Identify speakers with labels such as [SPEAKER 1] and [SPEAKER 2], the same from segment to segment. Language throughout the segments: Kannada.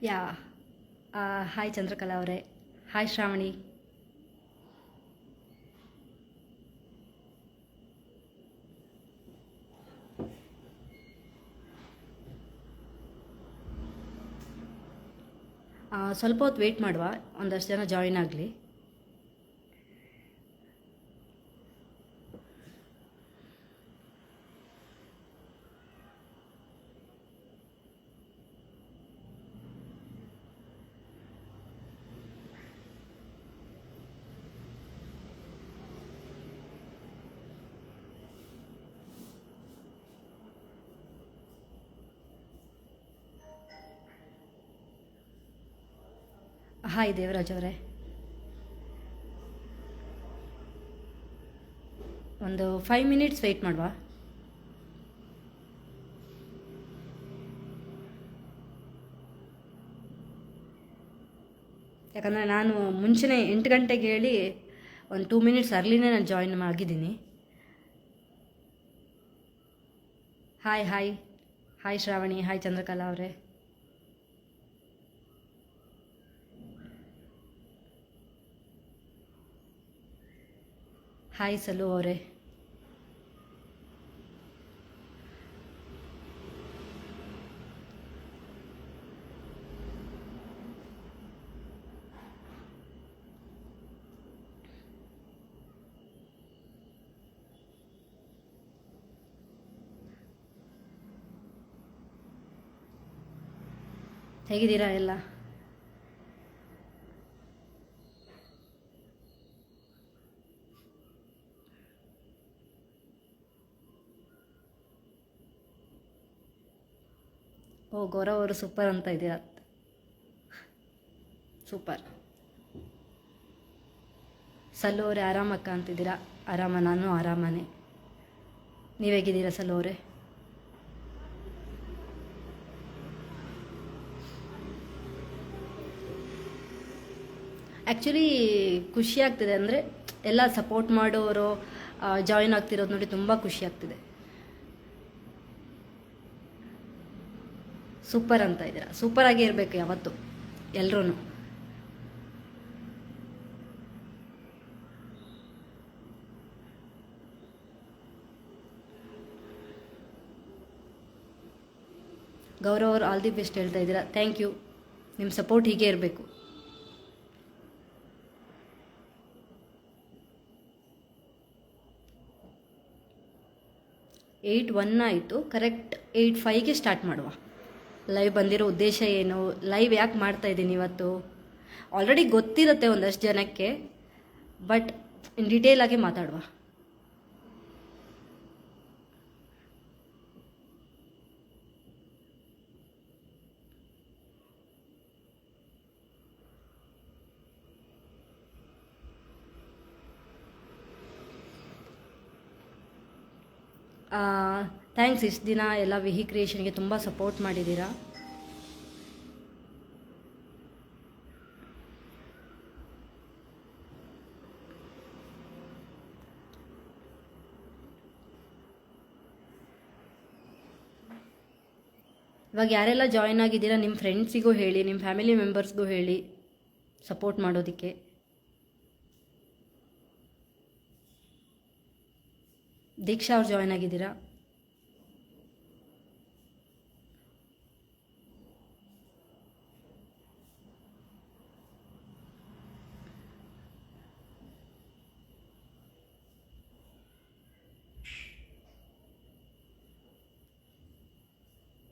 [SPEAKER 1] ಯಾ ಹಾಯ್ ಚಂದ್ರಕಲಾ ಅವರೇ. ಹಾಯ್ ಶ್ರಾವಣಿ. ಸ್ವಲ್ಪ ಹೊತ್ತು ವೆಯ್ಟ್ ಮಾಡುವ, ಒಂದಷ್ಟು ಜನ ಜಾಯಿನ್ ಆಗಲಿ. ಹಾಯ್ ದೇವರಾಜ್ ಅವರೇ. ಒಂದು 5 ಮಿನಿಟ್ಸ್ ವೆಯ್ಟ್ ಮಾಡುವ. ಯಾಕಂದರೆ ನಾನು ಮುಂಚೆನೇ 8 ಗಂಟೆಗೆ ಹೇಳಿ ಒಂದು 2 ಮಿನಿಟ್ಸ್ ಅರ್ಲಿನೇ ನಾನು ಜಾಯಿನ್ ಆಗಿದ್ದೀನಿ. Hi hi hi Shravani. Hi Chandrakala ಅವರೇ. ಹಾಯ್ ಸಲು ಅವರೇ. ಹೇಗಿದ್ದೀರಾ ಎಲ್ಲ? ಓ ಗೌರವ್ ಅವರು ಸೂಪರ್ ಅಂತ ಇದ್ದೀರಾ. ಸೂಪರ್. ಸಲ್ಲು ಅವರೇ ಆರಾಮಕ್ಕ ಅಂತಿದ್ದೀರಾ. ಆರಾಮ, ನಾನು ಆರಾಮನೇ. ನೀವು ಹೇಗಿದ್ದೀರಾ ಸಲ್ಲು ಅವರೇ? ಆ್ಯಕ್ಚುಲಿ ಖುಷಿ ಆಗ್ತಿದೆ, ಅಂದರೆ ಎಲ್ಲ ಸಪೋರ್ಟ್ ಮಾಡೋರು ಜಾಯಿನ್ ಆಗ್ತಿರೋದು ನೋಡಿ ತುಂಬ ಖುಷಿ ಆಗ್ತಿದೆ. ಸೂಪರ್ ಅಂತ ಇದ್ದೀರಾ. ಸೂಪರಾಗೇ ಇರಬೇಕು ಯಾವತ್ತು ಎಲ್ಲರೂ. ಗೌರವ್ ಅವರು ಆಲ್ ದಿ ಬೆಸ್ಟ್ ಹೇಳ್ತಾ ಇದ್ದೀರಾ. Thank you. ನಿಮ್ಮ ಸಪೋರ್ಟ್ ಹೀಗೆ ಇರಬೇಕು. 8:01 ಆಯಿತು. ಕರೆಕ್ಟ್ 8:05ಗೆ ಸ್ಟಾರ್ಟ್ ಮಾಡುವ. ಲೈವ್ ಬಂದಿರೋ ಉದ್ದೇಶ ಏನು, ಲೈವ್ ಯಾಕೆ ಮಾಡ್ತಾ ಇದ್ದೀನಿ ಇವತ್ತು, ಆಲ್ರೆಡಿ ಗೊತ್ತಿರುತ್ತೆ ಒಂದಷ್ಟು ಜನಕ್ಕೆ, ಬಟ್ ಇನ್ ಡೀಟೇಲ್ ಆಗಿ ಮಾತಾಡುವ. ಥ್ಯಾಂಕ್ಸ್. ಇಷ್ಟು ದಿನ ಎಲ್ಲ ವಿಹಿ ಕ್ರಿಯೇಷನ್ಗೆ ತುಂಬ ಸಪೋರ್ಟ್ ಮಾಡಿದ್ದೀರಾ. ಇವಾಗ ಯಾರೆಲ್ಲ ಜಾಯಿನ್ ಆಗಿದ್ದೀರಾ ನಿಮ್ಮ ಫ್ರೆಂಡ್ಸಿಗೂ ಹೇಳಿ, ನಿಮ್ಮ ಫ್ಯಾಮಿಲಿ ಮೆಂಬರ್ಸ್ಗೂ ಹೇಳಿ ಸಪೋರ್ಟ್ ಮಾಡೋದಕ್ಕೆ. ದೀಕ್ಷಾ ಅವ್ರು ಜಾಯ್ನ್ ಆಗಿದ್ದೀರಾ.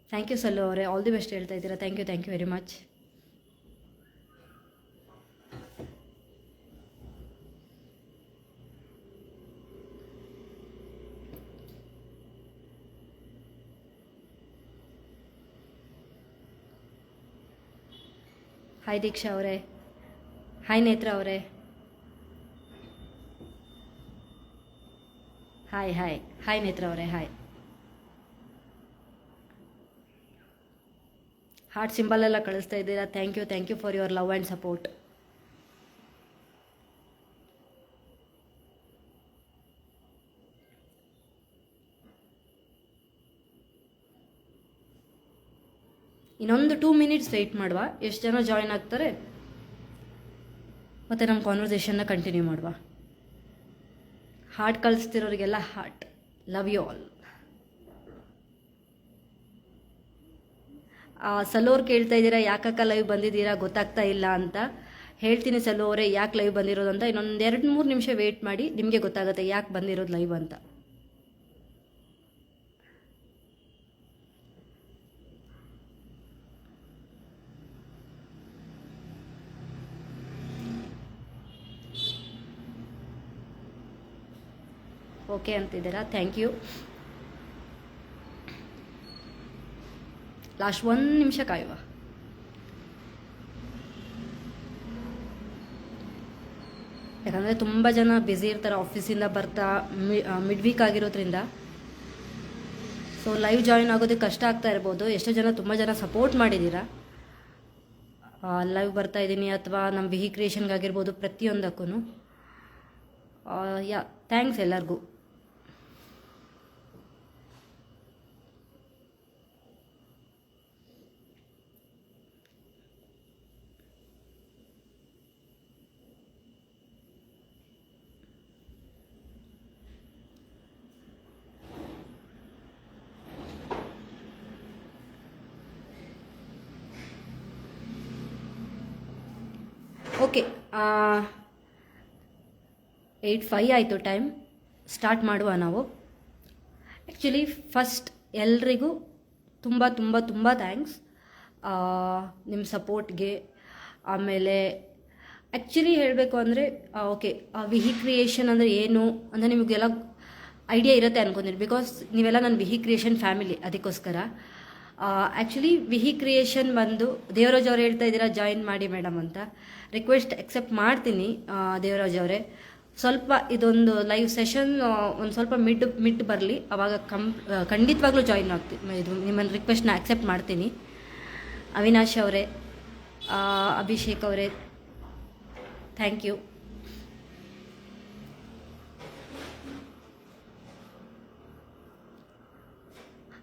[SPEAKER 1] ಥ್ಯಾಂಕ್ ಯು ಸಲ್ಲು ಅವರೇ, ಆಲ್ ದಿ ಬೆಸ್ಟ್ ಹೇಳ್ತಾ ಇದ್ದೀರಾ. Thank you very much. Hi Deeksha ಅವರೇ. ಹಾಯ್ ನೇತ್ರ ಅವರೇ. ಹಾಯ್ ಹಾಯ್ ಹಾಯ್ ನೇತ್ರ ಅವರೇ. ಹಾಯ್. ಹಾರ್ಟ್ ಸಿಂಬಲ್ ಎಲ್ಲ ಕಳಿಸ್ತಾ ಇದ್ದೀರಾ. Thank you for your love and support. ಇನ್ನೊಂದು 2 ಮಿನಿಟ್ಸ್ ವೆಯ್ಟ್ ಮಾಡುವ. ಎಷ್ಟು ಜನ ಜಾಯಿನ್ ಆಗ್ತಾರೆ ಮತ್ತು ನಮ್ಮ ಕಾನ್ವರ್ಸೇಷನ್ನ ಕಂಟಿನ್ಯೂ ಮಾಡುವ. ಹಾರ್ಟ್ ಕಳಿಸ್ತಿರೋರಿಗೆಲ್ಲ ಹಾರ್ಟ್, ಲವ್ ಯು ಆಲ್. ಸಲೋರ್ ಕೇಳ್ತಾ ಇದ್ದೀರಾ ಯಾಕಕ್ಕ ಲೈವ್ ಬಂದಿದ್ದೀರಾ ಗೊತ್ತಾಗ್ತಾ ಇಲ್ಲ ಅಂತ. ಹೇಳ್ತೀನಿ ಸಲೋ ಅವರೇ ಯಾಕೆ ಲೈವ್ ಬಂದಿರೋದು ಅಂತ. ಇನ್ನೊಂದು 2-3 ನಿಮಿಷ ವೆಯ್ಟ್ ಮಾಡಿ, ನಿಮಗೆ ಗೊತ್ತಾಗುತ್ತೆ ಯಾಕೆ ಬಂದಿರೋದು ಲೈವ್ ಅಂತ. ಓಕೆ ಅಂತಿದ್ದೀರಾ, ಥ್ಯಾಂಕ್ ಯು. ಲಾಸ್ಟ್ 1 ನಿಮಿಷ ಕಾಯುವ. ಯಾಕಂದರೆ ತುಂಬ ಜನ ಬ್ಯುಸಿ ಇರ್ತಾರೆ, ಆಫೀಸಿಂದ ಬರ್ತಾ ಮಿಡ್ ವೀಕ್ ಆಗಿರೋದ್ರಿಂದ. ಸೊ ಲೈವ್ ಜಾಯಿನ್ ಆಗೋದಕ್ಕೆ ಕಷ್ಟ ಆಗ್ತಾ ಇರ್ಬೋದು. ಎಷ್ಟೋ ಜನ ತುಂಬ ಜನ ಸಪೋರ್ಟ್ ಮಾಡಿದ್ದೀರಾ. ಲೈವ್ ಬರ್ತಾ ಇದ್ದೀನಿ ಅಥವಾ ನಮ್ಮ ವಿಹಿ ಕ್ರಿಯೇಷನ್ಗಾಗಿರ್ಬೋದು, ಪ್ರತಿಯೊಂದಕ್ಕೂ ಯಾ ಥ್ಯಾಂಕ್ಸ್ ಎಲ್ಲರಿಗೂ. ಓಕೆ, 8:05 ಆಯಿತು ಟೈಮ್. ಸ್ಟಾರ್ಟ್ ಮಾಡುವ ನಾವು. ಆ್ಯಕ್ಚುಲಿ ಫಸ್ಟ್ ಎಲ್ರಿಗೂ ತುಂಬ ತುಂಬ ತುಂಬ ಥ್ಯಾಂಕ್ಸ್ ನಿಮ್ಮ ಸಪೋರ್ಟ್ಗೆ. ಆಮೇಲೆ ಆ್ಯಕ್ಚುಲಿ ಹೇಳಬೇಕು ಅಂದರೆ ಓಕೆ, ವಿಹಿ ಕ್ರಿಯೇಷನ್ ಅಂದರೆ ಏನು ಅಂದರೆ ನಿಮಗೆಲ್ಲ ಐಡಿಯಾ ಇರುತ್ತೆ ಅನ್ಕೊಂತೀನಿ, ಬಿಕಾಸ್ ನೀವೆಲ್ಲ ನನ್ನ ವಿಹಿ ಕ್ರಿಯೇಷನ್ ಫ್ಯಾಮಿಲಿ. ಅದಕ್ಕೋಸ್ಕರ ಆ್ಯಕ್ಚುಲಿ ವಿಹಿ ಕ್ರಿಯೇಷನ್ ಬಂದು ದೇವರಾಜ್ ಅವ್ರು ಹೇಳ್ತಾ ಇದ್ದೀರಾ ಜಾಯಿನ್ ಮಾಡಿ ಮೇಡಮ್ ಅಂತ. ರಿಕ್ವೆಸ್ಟ್ ಅಕ್ಸೆಪ್ಟ್ ಮಾಡ್ತೀನಿ ದೇವರಾಜ್ ಅವರೇ. ಸ್ವಲ್ಪ ಇದೊಂದು ಲೈವ್ ಸೆಷನ್ ಒಂದು ಸ್ವಲ್ಪ ಮಿಡ್ ಬರಲಿ, ಆವಾಗ ಖಂಡಿತವಾಗ್ಲೂ ಜಾಯಿನ್ ಆಗ್ತೀನಿ. ಇದು ನಿಮ್ಮನ್ನು ರಿಕ್ವೆಸ್ಟ್ನ ಅಕ್ಸೆಪ್ಟ್ ಮಾಡ್ತೀನಿ. ಅವಿನಾಶ್ ಅವರೇ, ಅಭಿಷೇಕ್ ಅವರೇ, ಥ್ಯಾಂಕ್ ಯು.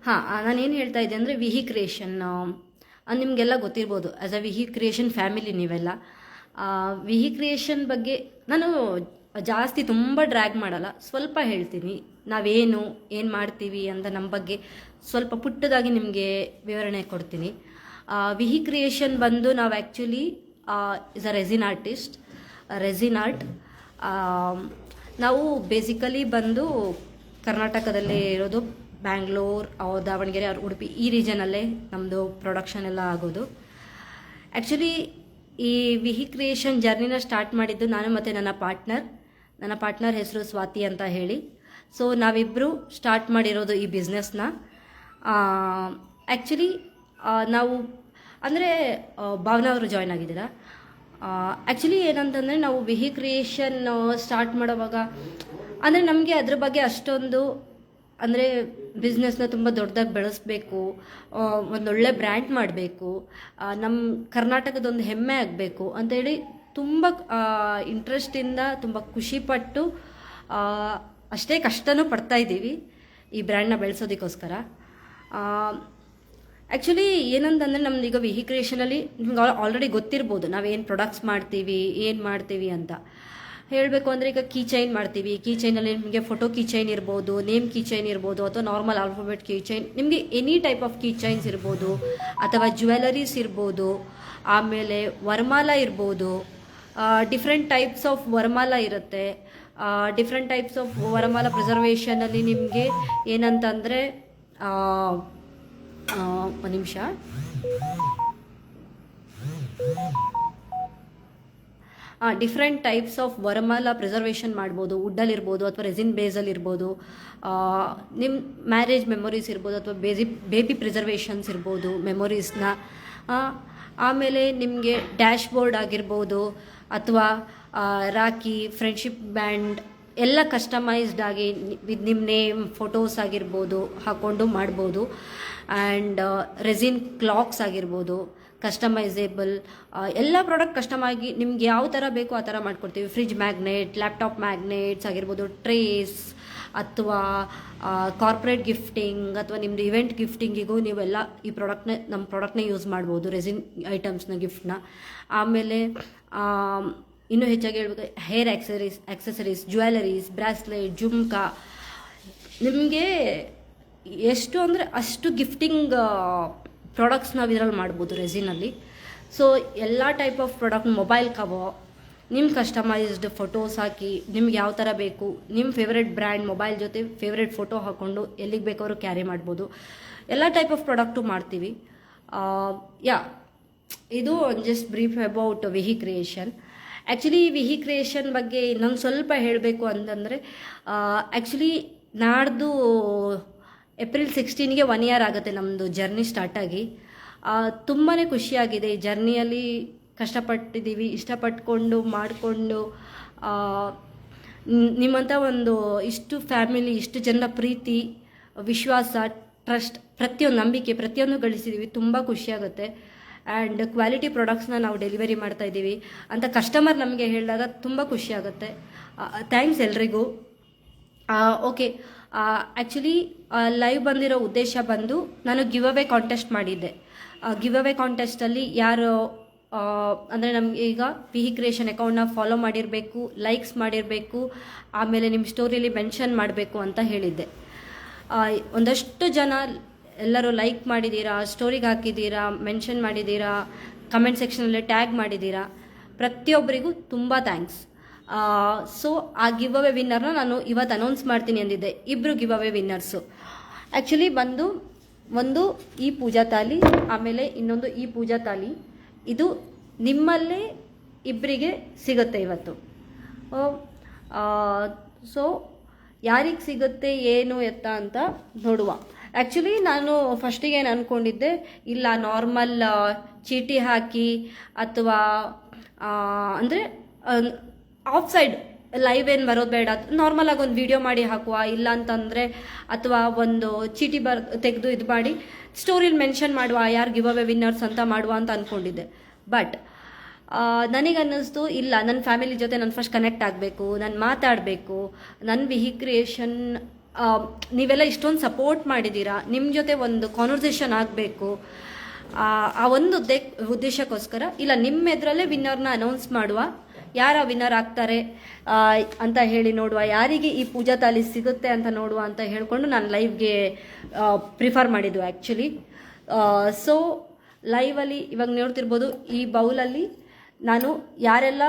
[SPEAKER 1] ಹಾಂ, ನಾನೇನು ಹೇಳ್ತಾ ಇದ್ದೆ ಅಂದರೆ ವಿಹಿ ಕ್ರಿಯೇಷನ್ ನಿಮಗೆಲ್ಲ ಗೊತ್ತಿರ್ಬೋದು. ಆ್ಯಸ್ ಅ ವಿಹಿ ಕ್ರಿಯೇಷನ್ ಫ್ಯಾಮಿಲಿ ನೀವೆಲ್ಲ. ವಿಹಿ ಕ್ರಿಯೇಷನ್ ಬಗ್ಗೆ ನಾನು ಜಾಸ್ತಿ ತುಂಬ ಡ್ರ್ಯಾಗ್ ಮಾಡಲ್ಲ, ಸ್ವಲ್ಪ ಹೇಳ್ತೀನಿ ನಾವೇನು ಏನು ಮಾಡ್ತೀವಿ ಅಂತ. ನಮ್ಮ ಬಗ್ಗೆ ಸ್ವಲ್ಪ ಪುಟ್ಟದಾಗಿ ನಿಮಗೆ ವಿವರಣೆ ಕೊಡ್ತೀನಿ. ವಿಹಿ ಕ್ರಿಯೇಷನ್ ಬಂದು ನಾವು actually is a resin artist, resin art. ನಾವು ಬೇಸಿಕಲಿ ಬಂದು ಕರ್ನಾಟಕದಲ್ಲೇ ಇರೋದು, ಬ್ಯಾಂಗ್ಳೂರ್, ದಾವಣಗೆರೆ, ಉಡುಪಿ ಈ ರೀಜನಲ್ಲೇ ನಮ್ಮದು ಪ್ರೊಡಕ್ಷನ್ ಎಲ್ಲ ಆಗೋದು. ಆ್ಯಕ್ಚುಲಿ ಈ ವಿಹಿ ಕ್ರಿಯೇಷನ್ ಜರ್ನಿನ ಸ್ಟಾರ್ಟ್ ಮಾಡಿದ್ದು ನಾನು ಮತ್ತು ನನ್ನ ಪಾರ್ಟ್ನರ್ ಹೆಸರು ಸ್ವಾತಿ ಅಂತ ಹೇಳಿ. ಸೊ ನಾವಿಬ್ಬರು ಸ್ಟಾರ್ಟ್ ಮಾಡಿರೋದು ಈ ಬಿಸ್ನೆಸ್ನ. ಆ್ಯಕ್ಚುಲಿ ನಾವು ಅಂದರೆ ಭಾವನಾ ಅವರು ಜಾಯ್ನ್ ಆಗಿದ್ದೀರಾ. ಆ್ಯಕ್ಚುಲಿ ಏನಂತಂದರೆ ನಾವು ವಿಹಿ ಕ್ರಿಯೇಷನ್ ಸ್ಟಾರ್ಟ್ ಮಾಡೋವಾಗ ಅಂದರೆ ನಮಗೆ ಅದ್ರ ಬಗ್ಗೆ ಅಷ್ಟೊಂದು ಅಂದರೆ ಬಿಸ್ನೆಸ್ನ ತುಂಬ ದೊಡ್ಡದಾಗಿ ಬೆಳೆಸಬೇಕು, ಒಂದೊಳ್ಳೆ ಬ್ರ್ಯಾಂಡ್ ಮಾಡಬೇಕು, ನಮ್ಮ ಕರ್ನಾಟಕದೊಂದು ಹೆಮ್ಮೆ ಆಗಬೇಕು ಅಂಥೇಳಿ ತುಂಬ ಇಂಟ್ರೆಸ್ಟಿಂದ ತುಂಬ ಖುಷಿಪಟ್ಟು ಅಷ್ಟೇ ಕಷ್ಟನೂ ಪಡ್ತಾಯಿದ್ದೀವಿ ಈ ಬ್ರ್ಯಾಂಡ್ನ ಬೆಳೆಸೋದಕ್ಕೋಸ್ಕರ. ಆ್ಯಕ್ಚುಲಿ ಏನಂತಂದರೆ ನಮ್ದು ಈಗ ವಿಹಿ ಕ್ರಿಯೇಷನಲ್ಲಿ ನಿಮ್ಗೆ ಆಲ್ರೆಡಿ ಗೊತ್ತಿರ್ಬೋದು ನಾವೇನು ಪ್ರಾಡಕ್ಟ್ಸ್ ಮಾಡ್ತೀವಿ ಅಂತ. ಹೇಳಬೇಕು ಅಂದರೆ ಈಗ ಕೀ ಚೈನ್ ಮಾಡ್ತೀವಿ. ಕೀ ಚೈನಲ್ಲಿ ನಿಮಗೆ ಫೋಟೋ ಕೀ ಚೈನ್ ಇರ್ಬೋದು, ನೇಮ್ ಕೀ ಚೈನ್ ಇರ್ಬೋದು, ಅಥವಾ ನಾರ್ಮಲ್ ಆಲ್ಫಾಬೆಟ್ ಕೀ ಚೈನ್, ನಿಮಗೆ any type of key chains ಇರ್ಬೋದು, ಅಥವಾ ಜ್ಯುವೆಲರೀಸ್ ಇರ್ಬೋದು, ಆಮೇಲೆ ವರಮಾಲ ಇರ್ಬೋದು. ಡಿಫ್ರೆಂಟ್ ಟೈಪ್ಸ್ ಆಫ್ ವರಮಾಲ ಇರುತ್ತೆ. ಡಿಫ್ರೆಂಟ್ ಟೈಪ್ಸ್ ಆಫ್ ವರಮಾಲ ಪ್ರಿಸರ್ವೇಷನಲ್ಲಿ ನಿಮಗೆ ಏನಂತಂದರೆ ಒಂದು ನಿಮಿಷ, ಡಿಫ್ರೆಂಟ್ ಟೈಪ್ಸ್ ಆಫ್ ವರಮಾಲ ಪ್ರಿಸರ್ವೇಷನ್ ಮಾಡ್ಬೋದು. ವುಡ್ಡಲ್ಲಿರ್ಬೋದು ಅಥವಾ ರೆಸಿನ್ ಬೇಸಲ್ಲಿರ್ಬೋದು. ನಿಮ್ಮ ಮ್ಯಾರೇಜ್ ಮೆಮೊರೀಸ್ ಇರ್ಬೋದು ಅಥವಾ ಬೇಬಿ ಪ್ರಿಸರ್ವೇಷನ್ಸ್ ಇರ್ಬೋದು ಮೆಮೊರೀಸ್ನ. ಆಮೇಲೆ ನಿಮಗೆ ಡ್ಯಾಶ್ ಬೋರ್ಡ್ ಆಗಿರ್ಬೋದು ಅಥವಾ ರಾಖಿ, ಫ್ರೆಂಡ್ಶಿಪ್ ಬ್ಯಾಂಡ್ ಎಲ್ಲ ಕಸ್ಟಮೈಸ್ಡ್ ಆಗಿ ವಿತ್ ನಿಮ್ಮ ನೇಮ್, ಫೋಟೋಸ್ ಆಗಿರ್ಬೋದು ಹಾಕ್ಕೊಂಡು ಮಾಡ್ಬೋದು. ಆ್ಯಂಡ್ ರೆಸಿನ್ ಕ್ಲಾಕ್ಸ್ ಆಗಿರ್ಬೋದು, ಕಸ್ಟಮೈಸೇಬಲ್ ಎಲ್ಲ ಪ್ರಾಡಕ್ಟ್ ಕಸ್ಟಮಾಗಿ ನಿಮ್ಗೆ ಯಾವ ಥರ ಬೇಕೋ ಆ ಥರ ಮಾಡ್ಕೊಡ್ತೀವಿ. ಫ್ರಿಜ್ ಮ್ಯಾಗ್ನೆಟ್, ಲ್ಯಾಪ್ಟಾಪ್ ಮ್ಯಾಗ್ನೆಟ್ಸ್ ಆಗಿರ್ಬೋದು, ಟ್ರೇಸ್, ಅಥವಾ ಕಾರ್ಪೊರೇಟ್ ಗಿಫ್ಟಿಂಗ್ ಅಥವಾ ನಿಮ್ಮದು ಇವೆಂಟ್ ಗಿಫ್ಟಿಂಗಿಗೂ ನೀವೆಲ್ಲ ಈ ನಮ್ಮ ಪ್ರಾಡಕ್ಟ್ನ ಯೂಸ್ ಮಾಡ್ಬೋದು, ರೆಸಿನ್ ಐಟಮ್ಸ್ನ ಗಿಫ್ಟ್ನ. ಆಮೇಲೆ ಇನ್ನೂ ಹೆಚ್ಚಾಗಿ ಹೇಳ್ಬೇಕು, hair accessories, jewelleries, bracelet, jhumka, ನಿಮಗೆ ಎಷ್ಟು ಅಂದರೆ ಅಷ್ಟು ಗಿಫ್ಟಿಂಗ್ ಪ್ರಾಡಕ್ಟ್ಸ್ ನಾವು ಇದರಲ್ಲಿ ಮಾಡ್ಬೋದು ರೆಸಿನಲ್ಲಿ. ಸೊ ಎಲ್ಲ type of product, mobile cover, ನಿಮ್ಮ ಕಸ್ಟಮೈಸ್ಡ್ ಫೋಟೋಸ್ ಹಾಕಿ ನಿಮ್ಗೆ ಯಾವ ಥರ ಬೇಕು, ನಿಮ್ಮ ಫೇವ್ರೆಟ್ ಬ್ರ್ಯಾಂಡ್ ಮೊಬೈಲ್ ಜೊತೆ ಫೇವ್ರೆಟ್ ಫೋಟೋ ಹಾಕ್ಕೊಂಡು ಎಲ್ಲಿಗೆ ಬೇಕಾದ್ರೂ ಕ್ಯಾರಿ ಮಾಡ್ಬೋದು. ಎಲ್ಲ ಟೈಪ್ ಆಫ್ ಪ್ರಾಡಕ್ಟು ಮಾಡ್ತೀವಿ. ಇದು just brief about Vihi creation. Actually Vihi creation ಬಗ್ಗೆ ಇನ್ನೊಂದು ಸ್ವಲ್ಪ ಹೇಳಬೇಕು ಅಂತಂದರೆ, ಆ್ಯಕ್ಚುಲಿ ನಾಡ್ದು ಏಪ್ರಿಲ್ 16ಗೆ 1 year ಆಗುತ್ತೆ ನಮ್ಮದು ಜರ್ನಿ ಸ್ಟಾರ್ಟಾಗಿ. ತುಂಬಾ ಖುಷಿಯಾಗಿದೆ. ಈ ಜರ್ನಿಯಲ್ಲಿ ಕಷ್ಟಪಟ್ಟಿದ್ದೀವಿ, ಇಷ್ಟಪಟ್ಕೊಂಡು ಮಾಡಿಕೊಂಡು ನಿಮ್ಮಂಥ ಒಂದು ಇಷ್ಟು ಫ್ಯಾಮಿಲಿ, ಇಷ್ಟು ಜನರ ಪ್ರೀತಿ, ವಿಶ್ವಾಸ, ಟ್ರಸ್ಟ್, ಪ್ರತಿಯೊಂದು ನಂಬಿಕೆ, ಪ್ರತಿಯೊಂದು ಗಳಿಸಿದ್ದೀವಿ. ತುಂಬ ಖುಷಿಯಾಗುತ್ತೆ. ಆ್ಯಂಡ್ ಕ್ವಾಲಿಟಿ ಪ್ರಾಡಕ್ಟ್ಸ್ನ ನಾವು ಡೆಲಿವರಿ ಮಾಡ್ತಾಯಿದ್ದೀವಿ ಅಂತ ಕಸ್ಟಮರ್ ನಮಗೆ ಹೇಳಿದಾಗ ತುಂಬ ಖುಷಿಯಾಗುತ್ತೆ. ಥ್ಯಾಂಕ್ಸ್ ಎಲ್ರಿಗೂ. ಓಕೆ, ಆ್ಯಕ್ಚುಲಿ ಲೈವ್ ಬಂದಿರೋ ಉದ್ದೇಶ ಬಂದು, ನಾನು ಗಿವ್ ಅವೇ ಕಾಂಟೆಸ್ಟ್ ಮಾಡಿದ್ದೆ. ಗಿವ್ ಅವೇ ಕಾಂಟೆಸ್ಟಲ್ಲಿ ಯಾರು ಅಂದರೆ ನಮಗೆ ಈಗ ವಿಹಿ ಕ್ರಿಯೇಷನ್ ಅಕೌಂಟ್ನ ಫಾಲೋ ಮಾಡಿರಬೇಕು, ಲೈಕ್ಸ್ ಮಾಡಿರಬೇಕು, ಆಮೇಲೆ ನಿಮ್ಮ ಸ್ಟೋರಿಯಲ್ಲಿ ಮೆನ್ಷನ್ ಮಾಡಬೇಕು ಅಂತ ಹೇಳಿದ್ದೆ. ಒಂದಷ್ಟು ಜನ ಎಲ್ಲರೂ ಲೈಕ್ ಮಾಡಿದ್ದೀರಾ, ಸ್ಟೋರಿಗೆ ಹಾಕಿದ್ದೀರಾ, ಮೆನ್ಷನ್ ಮಾಡಿದ್ದೀರಾ, ಕಮೆಂಟ್ ಸೆಕ್ಷನಲ್ಲಿ ಟ್ಯಾಗ್ ಮಾಡಿದ್ದೀರಾ. ಪ್ರತಿಯೊಬ್ಬರಿಗೂ ತುಂಬ ಥ್ಯಾಂಕ್ಸ್. ಸೊ ಆ ಗಿವ್ ಅವೇ ವಿನ್ನರ್ನ ನಾನು ಇವತ್ತು ಅನೌನ್ಸ್ ಮಾಡ್ತೀನಿ ಅಂದಿದ್ದೆ. 2 ಗಿವ್ ಅವೇ ವಿನ್ನರ್ಸು ಆ್ಯಕ್ಚುಲಿ ಬಂದು, ಒಂದು ಈ ಪೂಜಾ ತಾಲಿ, ಆಮೇಲೆ ಇನ್ನೊಂದು ಈ ಪೂಜಾ ತಾಲಿ. ಇದು ನಿಮ್ಮಲ್ಲೇ 2ರಿಗೆ ಸಿಗುತ್ತೆ ಇವತ್ತು. ಸೊ ಯಾರಿಗೆ ಸಿಗುತ್ತೆ ಏನು ಎತ್ತ ಅಂತ ನೋಡುವ. ಆ್ಯಕ್ಚುಲಿ ನಾನು ಫಸ್ಟಿಗೆ ಏನು ಅಂದ್ಕೊಂಡಿದ್ದೆ, ಇಲ್ಲ ನಾರ್ಮಲ್ ಚೀಟಿ ಹಾಕಿ ಅಥವಾ ಅಂದರೆ ಆಫ್ ಸೈಡ್ ಲೈವ್ ಏನು ಬರೋದು ಬೇಡ, ನಾರ್ಮಲ್ ಆಗಿ ಒಂದು ವಿಡಿಯೋ ಮಾಡಿ ಹಾಕುವ, ಇಲ್ಲ ಅಂತಂದರೆ ಅಥವಾ ಒಂದು ಚೀಟಿ ತೆಗೆದು ಇದು ಮಾಡಿ ಸ್ಟೋರಿಲಿ ಮೆನ್ಷನ್ ಮಾಡುವ, ಯಾರು ಗಿವ್ ಅವೇ ವಿನ್ನರ್ಸ್ ಅಂತ ಮಾಡುವ ಅಂತ ಅಂದ್ಕೊಂಡಿದ್ದೆ. ಬಟ್ ನನಗನ್ನಿಸ್ತು, ಇಲ್ಲ, ನನ್ನ ಫ್ಯಾಮಿಲಿ ಜೊತೆ ನಾನು ಫಸ್ಟ್ ಕನೆಕ್ಟ್ ಆಗಬೇಕು, ನಾನು ಮಾತಾಡಬೇಕು, ನನ್ನ ವಿಹಿ ಕ್ರಿಯೇಷನ್ ನೀವೆಲ್ಲ ಇಷ್ಟೊಂದು ಸಪೋರ್ಟ್ ಮಾಡಿದ್ದೀರಾ, ನಿಮ್ಮ ಜೊತೆ ಒಂದು ಕಾನ್ವರ್ಸೇಷನ್ ಆಗಬೇಕು. ಆ ಒಂದು ಉದ್ದೇಶಕ್ಕೋಸ್ಕರ ಇಲ್ಲ, ನಿಮ್ಮ ಎದುರಲ್ಲೇ ವಿನ್ನರ್ನ ಅನೌನ್ಸ್ ಮಾಡುವ, ಯಾರ ವಿನ್ನರ್ ಆಗ್ತಾರೆ ಅಂತ ಹೇಳಿ ನೋಡುವ, ಯಾರಿಗೆ ಈ ಪೂಜಾ ತಾಲಿ ಸಿಗುತ್ತೆ ಅಂತ ನೋಡುವ ಅಂತ ಹೇಳಿಕೊಂಡು ನಾನು ಲೈವ್ಗೆ ಪ್ರಿಫರ್ ಮಾಡಿದ್ದು ಆ್ಯಕ್ಚುಲಿ. ಸೊ ಲೈವಲ್ಲಿ ಇವಾಗ ನೋಡ್ತಿರ್ಬೋದು, ಈ ಬೌಲಲ್ಲಿ ನಾನು ಯಾರೆಲ್ಲ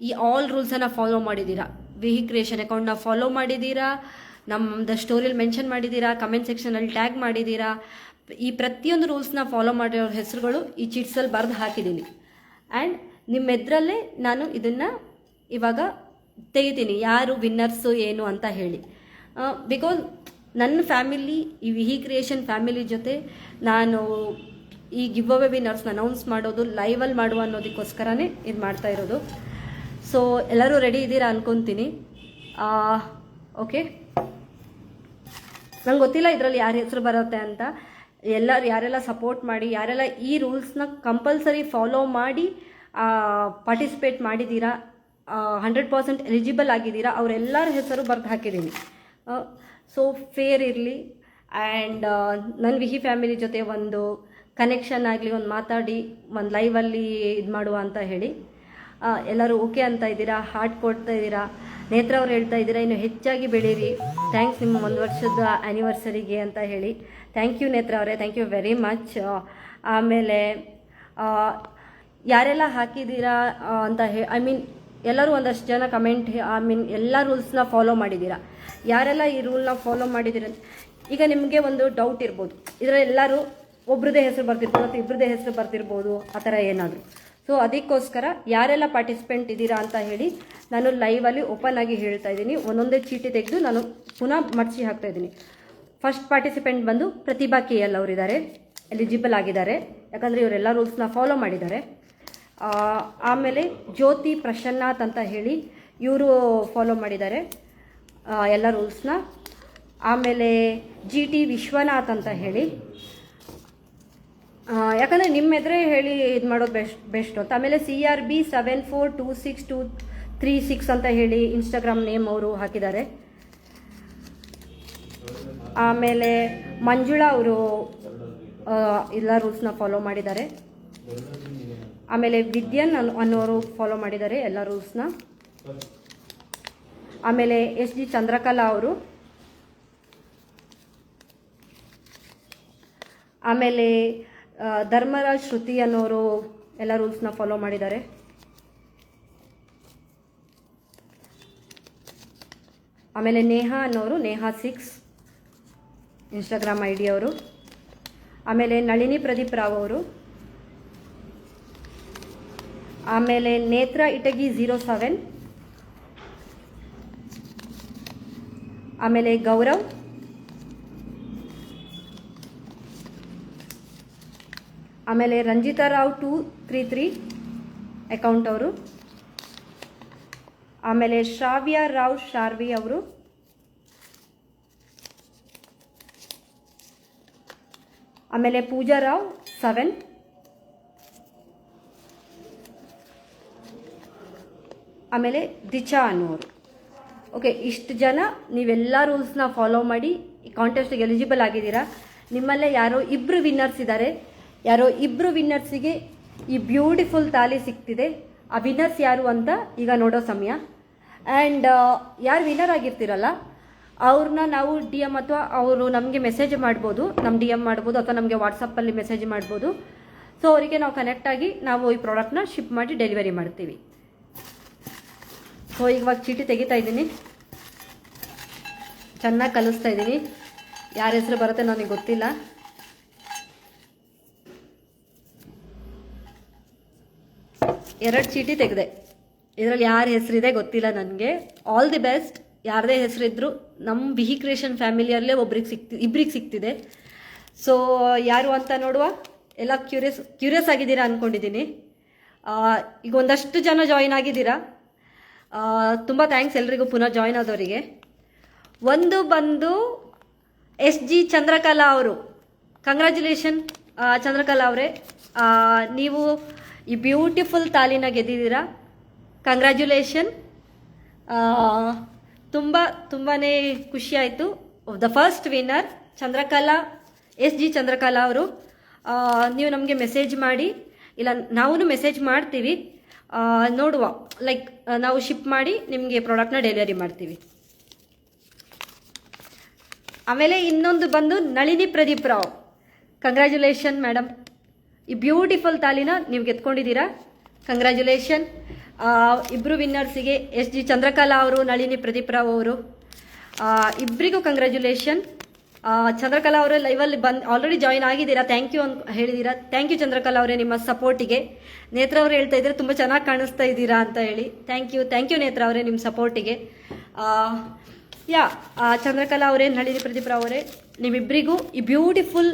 [SPEAKER 1] ಈ ಆಲ್ ರೂಲ್ಸನ್ನು ಫಾಲೋ ಮಾಡಿದ್ದೀರಾ, ವಿಹಿ ಕ್ರಿಯೇಷನ್ ಅಕೌಂಟ್ನ ಫಾಲೋ ಮಾಡಿದ್ದೀರಾ, ನಮ್ಮದು ಸ್ಟೋರಿಯಲ್ಲಿ ಮೆನ್ಷನ್ ಮಾಡಿದ್ದೀರಾ, ಕಮೆಂಟ್ ಸೆಕ್ಷನಲ್ಲಿ ಟ್ಯಾಗ್ ಮಾಡಿದ್ದೀರಾ, ಈ ಪ್ರತಿಯೊಂದು ರೂಲ್ಸ್ನ ಫಾಲೋ ಮಾಡಿರೋ ಹೆಸರುಗಳು ಈ ಚೀಟ್ಸಲ್ಲಿ ಬರೆದು ಹಾಕಿದ್ದೀನಿ. ಆ್ಯಂಡ್ ನಿಮ್ಮೆದ್ರಲ್ಲೇ ನಾನು ಇದನ್ನು ಇವಾಗ ತೆಗಿತೀನಿ, ಯಾರು ವಿನ್ನರ್ಸು ಏನು ಅಂತ ಹೇಳಿ. ಬಿಕಾಸ್ ನನ್ನ ಫ್ಯಾಮಿಲಿ, ಈ ವಿಹಿ ಕ್ರಿಯೇಷನ್ ಫ್ಯಾಮಿಲಿ ಜೊತೆ ನಾನು ಈ ಗಿವ್ ಅವೇ ವಿನ್ನರ್ಸ್ನ ಅನೌನ್ಸ್ ಮಾಡೋದು, ಲೈವಲ್ಲಿ ಮಾಡುವ ಅನ್ನೋದಕ್ಕೋಸ್ಕರನೇ ಇದು ಮಾಡ್ತಾ ಇರೋದು. ಸೊ ಎಲ್ಲರೂ ರೆಡಿ ಇದ್ದೀರಾ ಅನ್ಕೊತೀನಿ. ಓಕೆ, ನಂಗೆ ಗೊತ್ತಿಲ್ಲ ಇದರಲ್ಲಿ ಯಾರ ಹೆಸರು ಬರುತ್ತೆ ಅಂತ. ಯಾರೆಲ್ಲ ಸಪೋರ್ಟ್ ಮಾಡಿ, ಯಾರೆಲ್ಲ ಈ ರೂಲ್ಸ್ನ ಕಂಪಲ್ಸರಿ ಫಾಲೋ ಮಾಡಿ ಪಾರ್ಟಿಸಿಪೇಟ್ ಮಾಡಿದ್ದೀರಾ, 100% ಎಲಿಜಿಬಲ್ ಆಗಿದ್ದೀರಾ, ಅವರೆಲ್ಲರ ಹೆಸರು ಬರೆದು ಹಾಕಿದ್ದೀನಿ. ಸೊ ಫೇರ್ ಇರಲಿ. ಆ್ಯಂಡ್ ನನ್ನ ವಿಹಿ ಫ್ಯಾಮಿಲಿ ಜೊತೆ ಒಂದು ಕನೆಕ್ಷನ್ ಆಗಲಿ, ಒಂದು ಮಾತಾಡಿ ಒಂದು ಲೈವಲ್ಲಿ ಇದು ಮಾಡುವ ಅಂತ ಹೇಳಿ ಎಲ್ಲರೂ ಓಕೆ ಅಂತ ಇದ್ದೀರಾ, ಹಾರ್ಟ್ ಕೊಡ್ತಾ ಇದ್ದೀರಾ. ನೇತ್ರ ಅವ್ರು ಹೇಳ್ತಾ ಇದ್ದೀರಾ, ಇನ್ನು ಹೆಚ್ಚಾಗಿ ಬೆಳೀರಿ, ಥ್ಯಾಂಕ್ಸ್ ನಿಮ್ಮ 1 ವರ್ಷದ ಆ್ಯನಿವರ್ಸರಿಗೆ ಅಂತ ಹೇಳಿ. ಥ್ಯಾಂಕ್ ಯು ನೇತ್ರ ಅವರೇ, ಥ್ಯಾಂಕ್ ಯು ವೆರಿ ಮಚ್. ಆಮೇಲೆ ಯಾರೆಲ್ಲ ಹಾಕಿದ್ದೀರಾ ಅಂತ ಐ ಮೀನ್ ಎಲ್ಲರೂ ಒಂದಷ್ಟು ಜನ ಕಮೆಂಟ್, ಎಲ್ಲ ರೂಲ್ಸ್ನ ಫಾಲೋ ಮಾಡಿದ್ದೀರಾ. ಯಾರೆಲ್ಲ ಈ ರೂಲ್ನ ಫಾಲೋ ಮಾಡಿದ್ದೀರ, ಈಗ ನಿಮಗೆ ಒಂದು ಡೌಟ್ ಇರ್ಬೋದು, ಇದರಲ್ಲಿ ಎಲ್ಲರೂ ಒಬ್ರದ್ದೇ ಹೆಸರು ಬರ್ತಿರ್ಬೋದು ಮತ್ತು ಇಬ್ಬರದೇ ಹೆಸರು ಬರ್ತಿರ್ಬೋದು, ಆ ಥರ ಏನಾದರೂ. ಸೊ ಅದಕ್ಕೋಸ್ಕರ ಯಾರೆಲ್ಲ ಪಾರ್ಟಿಸಿಪೆಂಟ್ ಇದ್ದೀರಾ ಅಂತ ಹೇಳಿ ನಾನು ಲೈವಲ್ಲಿ ಓಪನ್ ಆಗಿ ಹೇಳ್ತಾ ಇದ್ದೀನಿ. ಒಂದೊಂದೇ ಚೀಟಿ ತೆಗೆದು ನಾನು ಪುನಃ ಮಡಚಿ ಹಾಕ್ತಾ ಇದ್ದೀನಿ. ಫಸ್ಟ್ ಪಾರ್ಟಿಸಿಪೆಂಟ್ ಬಂದು ಪ್ರತಿಭಾ KL ಅವರಿದ್ದಾರೆ, ಎಲಿಜಿಬಲ್ ಆಗಿದ್ದಾರೆ, ಯಾಕಂದರೆ ಇವರೆಲ್ಲ ರೂಲ್ಸ್ನ ಫಾಲೋ ಮಾಡಿದ್ದಾರೆ. ಆಮೇಲೆ ಜ್ಯೋತಿ ಪ್ರಸನ್ನಾಥ್ ಅಂತ ಹೇಳಿ ಇವರು ಫಾಲೋ ಮಾಡಿದ್ದಾರೆ ಎಲ್ಲ ರೂಲ್ಸ್ನ. ಆಮೇಲೆ GT ವಿಶ್ವನಾಥ್ ಅಂತ ಹೇಳಿ, ಯಾಕಂದರೆ ನಿಮ್ಮ ಎದುರೇ ಹೇಳಿ ಇದು ಮಾಡೋದು ಬೆಸ್ಟ್ ಅಂತ. ಆಮೇಲೆ CRB 742636 ಅಂತ ಹೇಳಿ ಇನ್ಸ್ಟಾಗ್ರಾಮ್ ನೇಮ್ ಅವರು ಹಾಕಿದ್ದಾರೆ. ಆಮೇಲೆ ಮಂಜುಳಾ ಅವರು ಎಲ್ಲ ರೂಲ್ಸ್ನ ಫಾಲೋ ಮಾಡಿದ್ದಾರೆ. ಆಮೇಲೆ ವಿದ್ಯನ್ ಅನ್ನೋರು ಫಾಲೋ ಮಾಡಿದ್ದಾರೆ ಎಲ್ಲ ರೂಲ್ಸ್ನ. ಆಮೇಲೆ ಎಸ್ ಜಿ ಚಂದ್ರಕಲಾ ಅವರು, ಆಮೇಲೆ ಧರ್ಮರಾಜ್ ಶ್ರುತಿ ಅನ್ನೋರು ಎಲ್ಲ ರೂಲ್ಸ್ನ ಫಾಲೋ ಮಾಡಿದ್ದಾರೆ. ಆಮೇಲೆ ನೇಹಾ ಅನ್ನೋರು, ನೇಹಾ 6 ಇನ್ಸ್ಟಾಗ್ರಾಮ್ ID ಅವರು. ಆಮೇಲೆ ನಳಿನಿ ಪ್ರದೀಪ್ ರಾವ್ ಅವರು. ಆಮೇಲೆ ನೇತ್ರ ಇಟಗಿ 07. ಆಮೇಲೆ ಗೌರವ್. ಆಮೇಲೆ ರಂಜಿತಾ ರಾವ್ 233 ಅಕೌಂಟ್ ಅವರು. ಆಮೇಲೆ ಶ್ರಾವ್ಯ ರಾವ್ ಶಾರ್ವಿ ಅವರು. ಆಮೇಲೆ ಪೂಜಾ ರಾವ್ 7. ಆಮೇಲೆ ದಿಚಾ ಅನ್ನೋರು. ಓಕೆ, ಇಷ್ಟು ಜನ ನೀವೆಲ್ಲ ರೂಲ್ಸ್ನ ಫಾಲೋ ಮಾಡಿ ಈ ಕಾಂಟೆಸ್ಟಿಗೆ ಎಲಿಜಿಬಲ್ ಆಗಿದ್ದೀರಾ. ನಿಮ್ಮಲ್ಲೇ ಯಾರೋ ಇಬ್ಬರು ವಿನ್ನರ್ಸ್ ಇದ್ದಾರೆ. ಯಾರೋ ಇಬ್ಬರು ವಿನ್ನರ್ಸಿಗೆ ಈ ಬ್ಯೂಟಿಫುಲ್ ತಾಲಿ ಸಿಗ್ತಿದೆ. ಆ ವಿನ್ನರ್ಸ್ ಯಾರು ಅಂತ ಈಗ ನೋಡೋ ಸಮಯ. ಆ್ಯಂಡ್ ಯಾರು ವಿನ್ನರ್ ಆಗಿರ್ತೀರಲ್ಲ ಅವ್ರನ್ನ ನಾವು DM ಅಥವಾ ಅವರು ನಮಗೆ ಮೆಸೇಜ್ ಮಾಡ್ಬೋದು, ನಮ್ಮ DM ಮಾಡ್ಬೋದು ಅಥವಾ ನಮಗೆ ವಾಟ್ಸಪ್ಪಲ್ಲಿ ಮೆಸೇಜ್ ಮಾಡ್ಬೋದು. ಸೊ ಅವರಿಗೆ ನಾವು ಕನೆಕ್ಟ್ ಆಗಿ ನಾವು ಈ ಪ್ರಾಡಕ್ಟ್ನ ಶಿಪ್ ಮಾಡಿ ಡೆಲಿವರಿ ಮಾಡ್ತೀವಿ. ಸೊ ಇವಾಗ ಚೀಟಿ ತೆಗಿತಾ ಇದ್ದೀನಿ, ಚೆನ್ನಾಗಿ ಕಲಿಸ್ತಾ ಇದ್ದೀನಿ. ಯಾರ ಹೆಸರು ಬರುತ್ತೆ ನನಗೆ ಗೊತ್ತಿಲ್ಲ. ಎರಡು ಚೀಟಿ ತೆಗೆದೆ, ಇದರಲ್ಲಿ ಯಾರ ಹೆಸರಿದೆ ಗೊತ್ತಿಲ್ಲ ನನಗೆ. All the best. ಯಾರದೇ ಹೆಸರಿದ್ರು ನಮ್ಮ ವಿಹಿ ಕ್ರಿಯೇಷನ್ ಫ್ಯಾಮಿಲಿಯಲ್ಲೇ ಇಬ್ಬರಿಗೆ ಸಿಗ್ತಿದೆ. ಸೊ ಯಾರು ಅಂತ ನೋಡುವ. ಎಲ್ಲ ಕ್ಯೂರಿಯಸ್ ಆಗಿದ್ದೀರಾ ಅಂದ್ಕೊಂಡಿದ್ದೀನಿ. ಈಗ ಒಂದಷ್ಟು ಜನ ಜಾಯಿನ್ ಆಗಿದ್ದೀರಾ. ತುಂಬ ಥ್ಯಾಂಕ್ಸ್ ಎಲ್ರಿಗೂ ಪುನಃ ಜಾಯಿನ್ ಆದವರಿಗೆ. ಒಂದು ಬಂದು ಎಸ್ ಜಿ ಚಂದ್ರಕಲಾ ಅವರು. ಕಂಗ್ರ್ಯಾಚುಲೇಷನ್ ಚಂದ್ರಕಲಾ ಅವರೇ, ನೀವು ಈ ಬ್ಯೂಟಿಫುಲ್ ತಾಲಿನ ಗೆದ್ದಿದ್ದೀರಾ. ಕಂಗ್ರ್ಯಾಚುಲೇಷನ್. ತುಂಬಾ ಖುಷಿ ಆಯಿತು. The first winner Chandrakala, S G Chandrakala ಅವರು. ನೀವು ನಮಗೆ ಮೆಸೇಜ್ ಮಾಡಿ, ಇಲ್ಲ ನಾವು ಮೆಸೇಜ್ ಮಾಡ್ತೀವಿ, ನೋಡುವ. ಲೈಕ್ ನಾವು ಶಿಪ್ ಮಾಡಿ ನಿಮಗೆ ಪ್ರಾಡಕ್ಟ್ನ ಡೆಲಿವರಿ ಮಾಡ್ತೀವಿ. ಆಮೇಲೆ ಇನ್ನೊಂದು ಬಂದು ನಳಿನಿ ಪ್ರದೀಪ್ ರಾವ್. ಕಂಗ್ರ್ಯಾಚುಲೇಷನ್ ಮೇಡಮ್, ಈ ಬ್ಯೂಟಿಫುಲ್ ತಾಲಿನ ನೀವು ಗೆದ್ಕೊಂಡಿದ್ದೀರಾ. ಕಂಗ್ರ್ಯಾಚುಲೇಷನ್. ಇಬ್ಬರು ವಿನ್ನರ್ಸಿಗೆ ಎಸ್ ಜಿ ಚಂದ್ರಕಲಾ ಅವರು, ನಳಿನಿ ಪ್ರದೀಪ್ ರಾವ್ ಅವರು, ಇಬ್ಬರಿಗೂ ಕಂಗ್ರ್ಯಾಚುಲೇಷನ್. ಚಂದ್ರಕಲಾ ಅವರೇ ಲೈವಲ್ಲಿ ಆಲ್ರೆಡಿ ಜಾಯಿನ್ ಆಗಿದ್ದೀರಾ. ಥ್ಯಾಂಕ್ ಯು ಅಂತ ಹೇಳಿದ್ದೀರಾ. ಥ್ಯಾಂಕ್ ಯು ಚಂದ್ರಕಲಾ ಅವರೇ ನಿಮ್ಮ ಸಪೋರ್ಟಿಗೆ. ನೇತ್ರ ಅವರು ಹೇಳ್ತಾ ಇದ್ದಾರೆ ತುಂಬ ಚೆನ್ನಾಗಿ ಕಾಣಿಸ್ತಾ ಇದ್ದೀರಾ ಅಂತ ಹೇಳಿ. ಥ್ಯಾಂಕ್ ಯು ನೇತ್ರ ಅವರೇ ನಿಮ್ಮ ಸಪೋರ್ಟಿಗೆ. ಚಂದ್ರಕಲಾ ಅವರೇ, ನಳಿನಿ ಪ್ರದೀಪ್ ರಾವ್ ಅವರೇ, ನಿಮ್ಮಿಬ್ಬರಿಗೂ ಈ ಬ್ಯೂಟಿಫುಲ್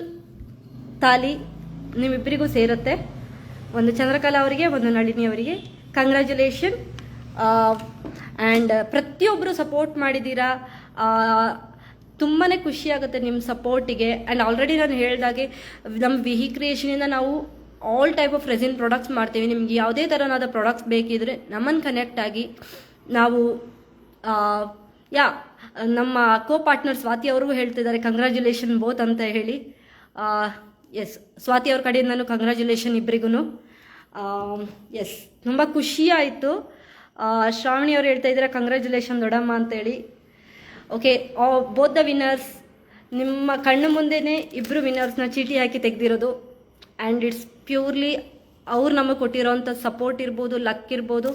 [SPEAKER 1] ತಾಲಿ ನಿಮ್ಮಿಬ್ಬರಿಗೂ ಸೇರುತ್ತೆ. ಒಂದು ಚಂದ್ರಕಲಾ ಅವರಿಗೆ, ಒಂದು ನಳಿನಿ ಅವರಿಗೆ ಕಂಗ್ರ್ಯಾಚುಲೇಷನ್. ಆ್ಯಂಡ್ ಪ್ರತಿಯೊಬ್ಬರು ಸಪೋರ್ಟ್ ಮಾಡಿದ್ದೀರಾ. ತುಂಬಾ ಖುಷಿ ಆಗುತ್ತೆ ನಿಮ್ಮ ಸಪೋರ್ಟಿಗೆ. ಆ್ಯಂಡ್ ಆಲ್ರೆಡಿ ನಾನು ಹೇಳಿದಾಗೆ ನಮ್ಮ ವಿಹಿ ಕ್ರಿಯೇಷನಿಂದ ನಾವು all type of resin products ಮಾಡ್ತೀವಿ. ನಿಮ್ಗೆ ಯಾವುದೇ ಥರನಾದ ಪ್ರಾಡಕ್ಟ್ಸ್ ಬೇಕಿದ್ರೆ ನಮ್ಮನ್ನು ಕನೆಕ್ಟ್ ಆಗಿ. ನಾವು ನಮ್ಮ ಕೋ ಪಾರ್ಟ್ನರ್ ಸ್ವಾತಿ ಅವ್ರಿಗೂ ಹೇಳ್ತಿದ್ದಾರೆ ಕಂಗ್ರ್ಯಾಚುಲೇಷನ್ ಬೋತ್ ಅಂತ ಹೇಳಿ. ಎಸ್, ಸ್ವಾತಿ ಅವ್ರ ಕಡೆಯಿಂದನೂ ಕಂಗ್ರ್ಯಾಚುಲೇಷನ್ ಇಬ್ಬರಿಗೂ. ಎಸ್, ತುಂಬ ಖುಷಿ ಆಯಿತು. ಶ್ರಾವಣಿ ಅವ್ರು ಹೇಳ್ತಾ ಇದ್ದಾರೆ ಕಂಗ್ರ್ಯಾಚುಲೇಷನ್ ದೊಡ್ಡಮ್ಮ ಅಂತೇಳಿ. ಓಕೆ, ಬೋತ್ ದ ವಿನ್ನರ್ಸ್ ನಿಮ್ಮ ಕಣ್ಣು ಮುಂದೆನೇ ಇಬ್ಬರು ವಿನ್ನರ್ಸ್ನ ಚೀಟಿ ಹಾಕಿ ತೆಗೆದಿರೋದು. ಆ್ಯಂಡ್ ಇಟ್ಸ್ ಪ್ಯೂರ್ಲಿ ಅವ್ರು ನಮಗೆ ಕೊಟ್ಟಿರೋವಂಥ ಸಪೋರ್ಟ್ ಇರ್ಬೋದು, ಲಕ್ ಇರ್ಬೋದು.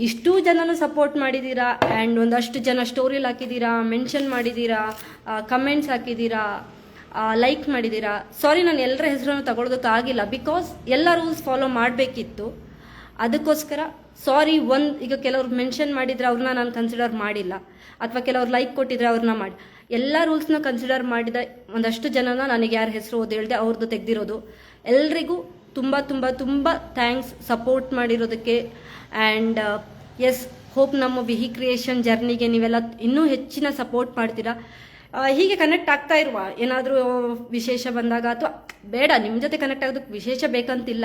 [SPEAKER 1] ಇಷ್ಟೂ ಜನನೂ ಸಪೋರ್ಟ್ ಮಾಡಿದ್ದೀರಾ. ಆ್ಯಂಡ್ ಒಂದಷ್ಟು ಜನ ಸ್ಟೋರಿಲಿ ಹಾಕಿದ್ದೀರಾ, ಮೆನ್ಷನ್ ಮಾಡಿದ್ದೀರಾ, ಕಮೆಂಟ್ಸ್ ಹಾಕಿದ್ದೀರಾ, ಲೈಕ್ ಮಾಡಿದ್ದೀರಾ. ಸಾರಿ, ನಾನು ಎಲ್ಲರ ಹೆಸರನ್ನು ತಗೊಳ್ಳೋದಕ್ಕಾಗಿಲ್ಲ, ಬಿಕಾಸ್ ಎಲ್ಲ ರೂಲ್ಸ್ ಫಾಲೋ ಮಾಡಬೇಕಿತ್ತು. ಅದಕ್ಕೋಸ್ಕರ ಸಾರಿ. ಈಗ ಕೆಲವ್ರು ಮೆನ್ಷನ್ ಮಾಡಿದರೆ ಅವ್ರನ್ನ ನಾನು ಕನ್ಸಿಡರ್ ಮಾಡಿಲ್ಲ, ಅಥವಾ ಕೆಲವ್ರು ಲೈಕ್ ಕೊಟ್ಟಿದ್ರೆ ಅವ್ರನ್ನ ಮಾಡಿ. ಎಲ್ಲ ರೂಲ್ಸ್ನ ಕನ್ಸಿಡರ್ ಮಾಡಿದ ಒಂದಷ್ಟು ಜನನ ನನಗೆ ಯಾರ ಹೆಸರು ಓದಿ ಹೇಳಿದೆ ಅವ್ರದ್ದು ತೆಗೆದಿರೋದು. ಎಲ್ರಿಗೂ ತುಂಬ ತುಂಬ ತುಂಬ ಥ್ಯಾಂಕ್ಸ್ ಸಪೋರ್ಟ್ ಮಾಡಿರೋದಕ್ಕೆ. ಆ್ಯಂಡ್ ಎಸ್, ಹೋಪ್ ನಮ್ಮ ವಿಹಿ ಕ್ರಿಯೇಷನ್ ಜರ್ನಿಗೆ ನೀವೆಲ್ಲ ಇನ್ನೂ ಹೆಚ್ಚಿನ ಸಪೋರ್ಟ್ ಮಾಡ್ತೀರಾ. ಹೀಗೆ ಕನೆಕ್ಟ್ ಆಗ್ತಾ ಇರುವ ಏನಾದರೂ ವಿಶೇಷ ಬಂದಾಗ, ಅಥವಾ ಬೇಡ ನಿಮ್ಮ ಜೊತೆ ಕನೆಕ್ಟ್ ಆಗೋದಕ್ಕೆ ವಿಶೇಷ ಬೇಕಂತಿಲ್ಲ,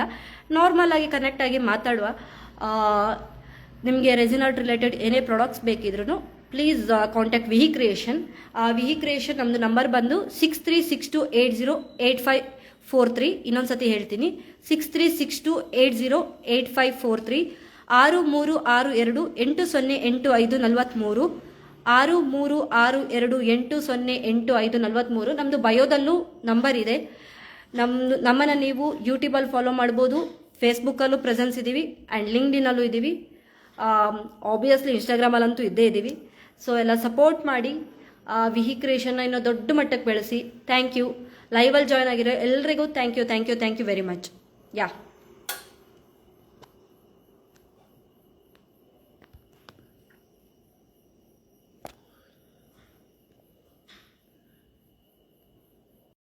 [SPEAKER 1] ನಾರ್ಮಲ್ ಆಗಿ ಕನೆಕ್ಟ್ ಆಗಿ ಮಾತಾಡುವ. ನಿಮಗೆ ರೆಸಿನ್ ಆರ್ಟ್ ರಿಲೇಟೆಡ್ ಏನೇ ಪ್ರಾಡಕ್ಟ್ಸ್ ಬೇಕಿದ್ರೂ ಪ್ಲೀಸ್ ಕಾಂಟ್ಯಾಕ್ಟ್ ವಿಹಿ ಕ್ರಿಯೇಷನ್. ವಿಹಿ ಕ್ರಿಯೇಷನ್ ನಮ್ಮದು ನಂಬರ್ ಬಂದು 6362808543. ಇನ್ನೊಂದು ಸತಿ ಹೇಳ್ತೀನಿ, 6362808543. 6362808543. 6362808543. ನಮ್ಮದು ಬಯೋದಲ್ಲೂ ನಂಬರ್ ಇದೆ. ನಮ್ಮನ್ನು ನೀವು ಯೂಟ್ಯೂಬಲ್ಲಿ ಫಾಲೋ ಮಾಡ್ಬೋದು, ಫೇಸ್ಬುಕ್ಕಲ್ಲೂ ಪ್ರೆಸೆನ್ಸ್ ಇದ್ದೀವಿ ಆ್ಯಂಡ್ ಲಿಂಕ್ಡ್ಇನ್ನಲ್ಲೂ ಇದ್ದೀವಿ, ಆಬ್ವಿಯಸ್ಲಿ ಇನ್ಸ್ಟಾಗ್ರಾಮಲ್ಲಂತೂ ಇದ್ದೇ ಇದ್ದೀವಿ. ಸೊ ಎಲ್ಲ ಸಪೋರ್ಟ್ ಮಾಡಿ, ವಿಹಿ ಕ್ರಿಯೇಷನ್ನ ಇನ್ನೂ ದೊಡ್ಡ ಮಟ್ಟಕ್ಕೆ ಬೆಳೆಸಿ. Thank you. ಲೈವಲ್ಲಿ ಜಾಯ್ನ್ ಆಗಿರೋ ಎಲ್ರಿಗೂ thank you very much. Yeah.